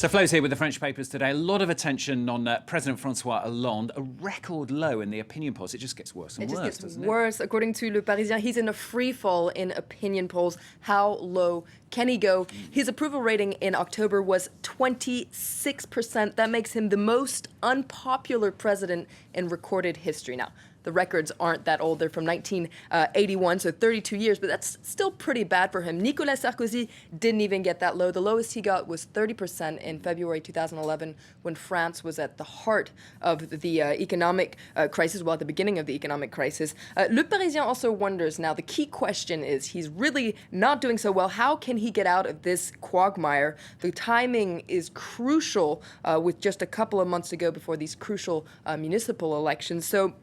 So Flo's here with the French papers today. A lot of attention on President François Hollande. A record low in the opinion polls. It just gets worse and worse, doesn't it? Worse. According to Le Parisien, he's in a free fall in opinion polls. How low can he go? His approval rating in October was 26%. That makes him the most unpopular president in recorded history. Now, the records aren't that old. They're from 1981, so 32 years, but that's still pretty bad for him. Nicolas Sarkozy didn't even get that low. The lowest he got was 30% in February 2011 when France was at the heart of the economic crisis, well, at the beginning of the economic crisis. Le Parisien also wonders now, the key question is, he's really not doing so well. How can he get out of this quagmire? The timing is crucial with just a couple of months to go before these crucial municipal elections. So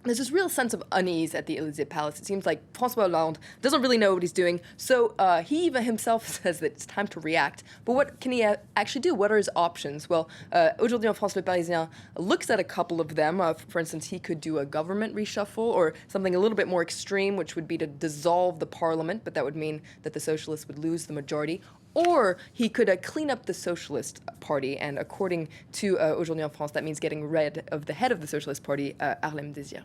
there's this real sense of unease at the Élysée Palace. It seems like François Hollande doesn't really know what he's doing. So he even himself says that it's time to react. But what can he actually do? What are his options? Well, Aujourd'hui en France, Le Parisien looks at a couple of them. For instance, he could do a government reshuffle or something a little bit more extreme, which would be to dissolve the parliament, but that would mean that the socialists would lose the majority. Or he could clean up the Socialist Party, and according to Aujourd'hui en France, that means getting rid of the head of the Socialist Party, Harlem Désir.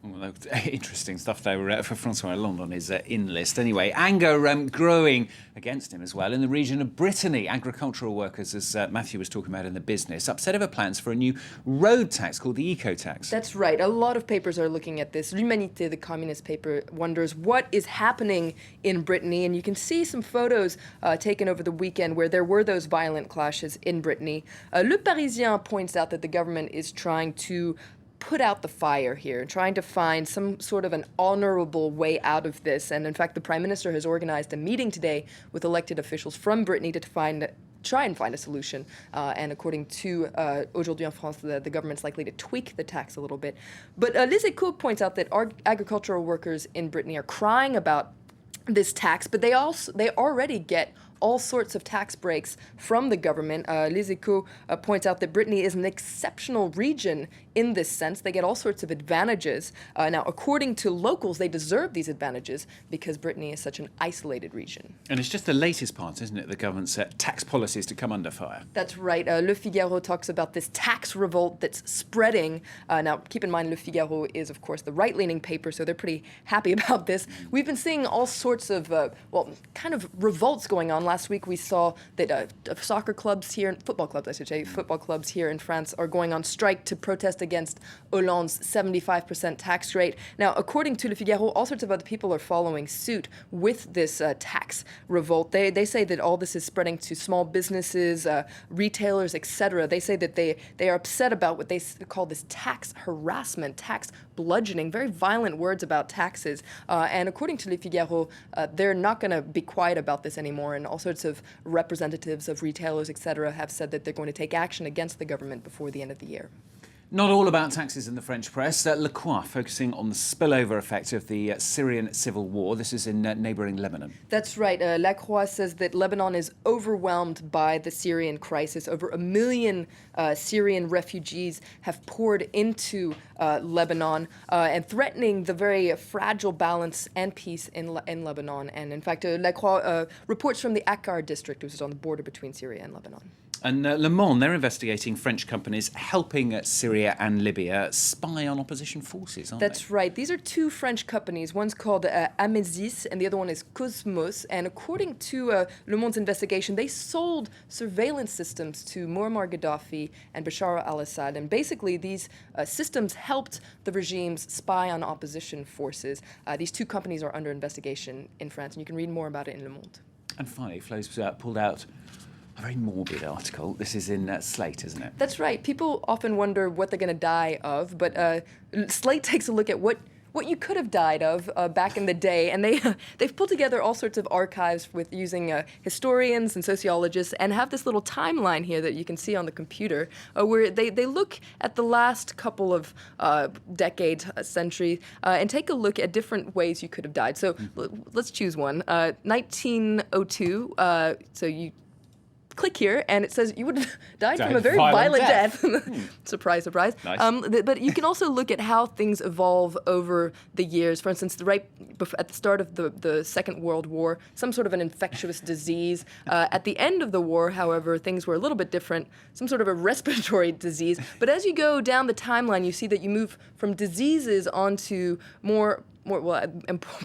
Well, interesting stuff there for François Hollande on his in list. Anyway, anger growing against him as well in the region of Brittany. Agricultural workers, as Matthew was talking about in the business, upset over plans for a new road tax called the ecotax. That's right. A lot of papers are looking at this. L'Humanité, the communist paper, wonders what is happening in Brittany. And you can see some photos taken over the weekend where there were those violent clashes in Brittany. Le Parisien points out that the government is trying to put out the fire here, trying to find some sort of an honorable way out of this. And in fact, the Prime Minister has organized a meeting today with elected officials from Brittany to try and find a solution. And according to Aujourd'hui en France, the government's likely to tweak the tax a little bit. But Les Echos points out that agricultural workers in Brittany are crying about this tax, but they already get all sorts of tax breaks from the government. Les Echos points out that Brittany is an exceptional region in this sense. They get all sorts of advantages. Now, according to locals, they deserve these advantages because Brittany is such an isolated region. And it's just the latest part, isn't it, the government's tax policies to come under fire? That's right. Le Figaro talks about this tax revolt that's spreading. Now, keep in mind, Le Figaro is, of course, the right-leaning paper, so they're pretty happy about this. We've been seeing all sorts of, kind of revolts going on. Last week, we saw that football clubs here in France are going on strike to protest against Hollande's 75% tax rate. Now, according to Le Figaro, all sorts of other people are following suit with this tax revolt. They say that all this is spreading to small businesses, retailers, etc. They say that they are upset about what they call this tax harassment, tax bludgeoning, very violent words about taxes. And according to Le Figaro, they're not going to be quiet about this anymore, and all sorts of representatives of retailers, etc., have said that they're going to take action against the government before the end of the year. Not all about taxes in the French press. Le Croix focusing on the spillover effect of the Syrian civil war. This is in neighbouring Lebanon. That's right. La Croix says that Lebanon is overwhelmed by the Syrian crisis. Over 1 million Syrian refugees have poured into Lebanon and threatening the very fragile balance and peace in Lebanon. And in fact, La Croix reports from the Akkar district, which is on the border between Syria and Lebanon. And Le Monde, they're investigating French companies helping Syria and Libya spy on opposition forces, aren't they? That's right. These are two French companies. One's called Amesis, and the other one is Cosmos. And according to Le Monde's investigation, they sold surveillance systems to Muammar Gaddafi and Bashar al-Assad. And basically, these systems helped the regimes spy on opposition forces. These two companies are under investigation in France, and you can read more about it in Le Monde. And finally, Flo's pulled out a very morbid article. This is in Slate, isn't it? That's right. People often wonder what they're going to die of, but Slate takes a look at what you could have died of back in the day, and they've pulled together all sorts of archives with using historians and sociologists, and have this little timeline here that you can see on the computer, where they look at the last couple of decades, centuries, and take a look at different ways you could have died. So let's choose one. 1902. So you click here, and it says you would have died from Died a very violent violent death. Surprise, surprise. Nice. But you can also look at how things evolve over the years. For instance, at the start of the Second World War, some sort of an infectious disease. At the end of the war, however, things were a little bit different, some sort of a respiratory disease. But as you go down the timeline, you see that you move from diseases onto more, well,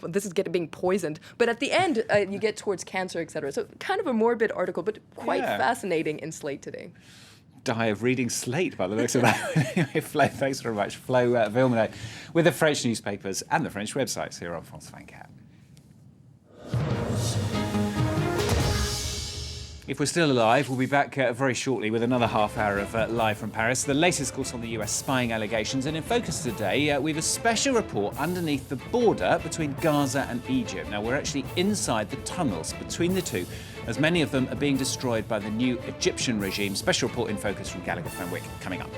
this is being poisoned. But at the end, you get towards cancer, etc. So kind of a morbid article, but quite fascinating in Slate today. Die of reading Slate by the looks of that. Anyway, Flo, thanks very much. Flo Villeneuve with the French newspapers and the French websites here on France 24. If we're still alive, we'll be back very shortly with another half hour of Live from Paris. The latest, of course, on the US spying allegations. And in focus today, we have a special report underneath the border between Gaza and Egypt. Now, we're actually inside the tunnels between the two, as many of them are being destroyed by the new Egyptian regime. Special report in focus from Gallagher Fenwick coming up.